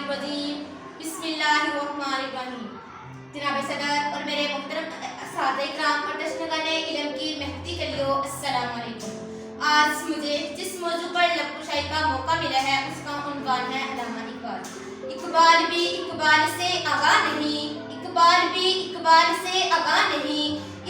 शैतानिर्रजीम बिस्मिल्लाहिर्रहमानिर्रहीम। जनाब सदर और मेरे मोहतरम साथ-ए-किराम और जश्न-ए इल्म की महती कलियों, अस्सलाम वालेकुम। आज मुझे जिस मौजू पर लफ्ज़-ए-कुशाई का मौका मिला है उसका उन्वान है अल्लामा इकबाल। इकबाल भी इकबाल से आगाह नहीं, इकबाल भी इकबाल से आगाह नहीं,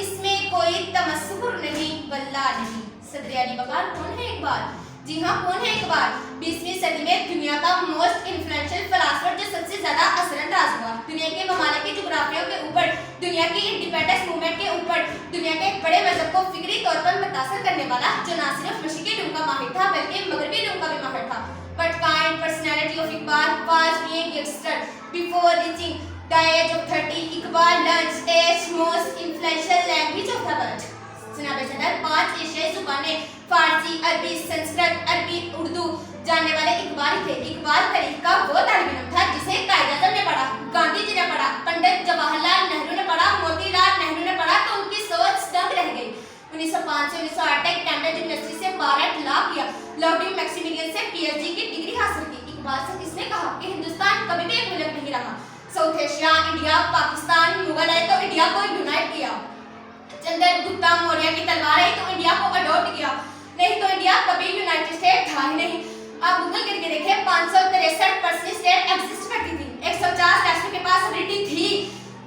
इसमें कोई तमस्सुर नहीं, वल्लाह नहीं। सदर अली बकार कौन है इकबाल? जी हाँ, कौन है इकबाल? 20वीं सदी में दुनिया का मोस्ट इन्फ्लुएंशियल फिलोसोफर जो सबसे ज्यादा असरअंदाज हुआ, दुनिया के ममालिक की जोग्राफियों के ऊपर, दुनिया की इंडिपेंडेंस मूवमेंट के ऊपर, दुनिया के एक बड़े मजहब को फिक्री तौर पर मुतासर करने वाला, जो न सिर्फ मशीकी इल्म का माहिर था बल्कि मगरबी इल्म का भी माहिर था। But kind personality of Iqbal was being gangster before reaching the age of 30. Iqbal learned its most influential language of the world. जनाब सदर 5 एशियाई जुबानें फारसी, अरबी, संस्कृत, अरबी, उर्दू जानने वाले इकबाल थे। इकबाल तारीख का वो तालिब इल्म था जिसे कायद-ए-आज़म ने पढ़ा, गांधी जी ने पढ़ा, पंडित जवाहरलाल नेहरू ने पढ़ा, मोतीलाल नेहरू ने पढ़ा तो उनकी सोच दंग रह गई। 1905 से 1908 तक कैम्ब्रिज यूनिवर्सिटी से बारह लॉ किया, लॉर्ड मैक्सिमिलियन से पीएचडी की डिग्री हासिल की। इकबाल से किसने कहा कि हिंदुस्तान कभी भी एक मुल्क नहीं रहा, south Asia, India, Pakistan, Mughal आए तो इंडिया को यूनाइट किया, चंद्रगुप्ता मौर्य की तलवार आई तो इंडिया को अडॉप्ट किया, नहीं तो इंडिया कभी यूनाइटेड स्टेट था ही नहीं। आप गूगल करके देखें, 563 स्टेट एग्जिस्ट करती थी, 150 राष्ट्रों के पास सोवरेनिटी थी,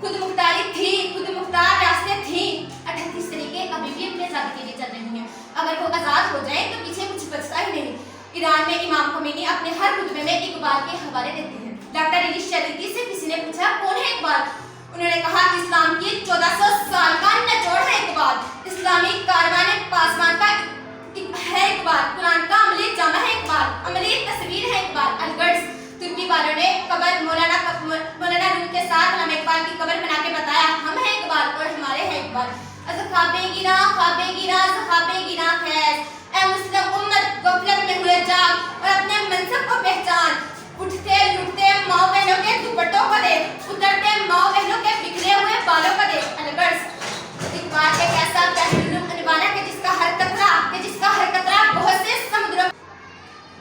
खुद मुख्तारी थी, खुद मुख्तार रास्ते थी, 38 तरीके अभी भी अपने आजादी के लिए चल रही हैं। अगर वो आजाद हो जाए तो पीछे कुछ बचता ही नहीं। ईरान में इमाम ख़ुमैनी अपने हर खुतबे में इकबाल के हवाले देते हैं। डॉक्टर अली शरीती से किसी ने पूछा कौन है इकबाल, उन्होंने कहा इस्लाम की 1400 साल का निचोड़ है इकबाल, इस्लामी कारवाने पासवान का है इकबाल, कुरान का अमली जामा है इकबाल, अमली तस्वीर है इकबाल। अलगर्स तुर्की वालों ने कब्र मौलाना रूम के साथ अल्लामा इकबाल की कब्र बना के बताया हम हैं इकबाल और हमारे हैं इकबाल। ख्वाबे गिरा खैर ए मुस्लिम उम्मत गफलत में हुए जाग और अपने मनसब को पहचान, उठते लुटते माँ बहनों के दुपट्टों को देख, उतरते माँ बहनों के बिखरे हुए बालों को देख। अलगर्स इकबाल एक ऐसा पहलू अनवाना है जिसका हर कतरा बहुत से समुद्रों,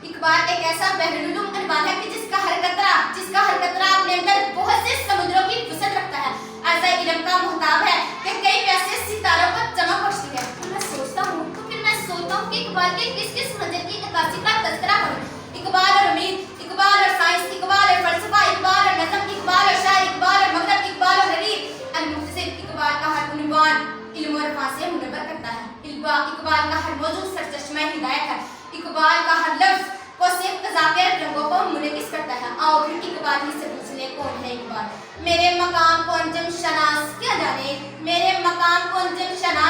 इकबाल एक ऐसा पहलू अनवाना है जिसका हर कतरा अपने अंदर बहुत से समुद्रों की वसअत रखता है। ऐसा इल्म का मुहताब है कि कई प्यासे सितारों को चमक बख्शती है। मैं सोचता हूँ तो फिर मैं सोचता हूँ कि इकबाल के किस मंजर की अक्कासी का तज़किरा करूँ। इकबाल और उम्मीद, इकबाल और साइंस, इकबाल और फलसफा, इकबाल और नज़म, इकबाल और शायर, इकबाल और मगरब, इकबाल और हरीफ। अल-मुख्तसिर इकबाल का हर उन्वान इल्म और अफ़ा से मुनव्वर करता है। इकबाल का हर मौजू सरचश्मा हिदायत है। इकबाल का हर लफ्ज़ को सिर्फ क़ज़ाक़े रंगों को मुनक़िस करता है। आओ फिर इकबाल ही से पूछ ले कौन है इकबाल। मेरे मकाम को अंजम शनास क्या जाने, मेरे मकाम को अंजम शनास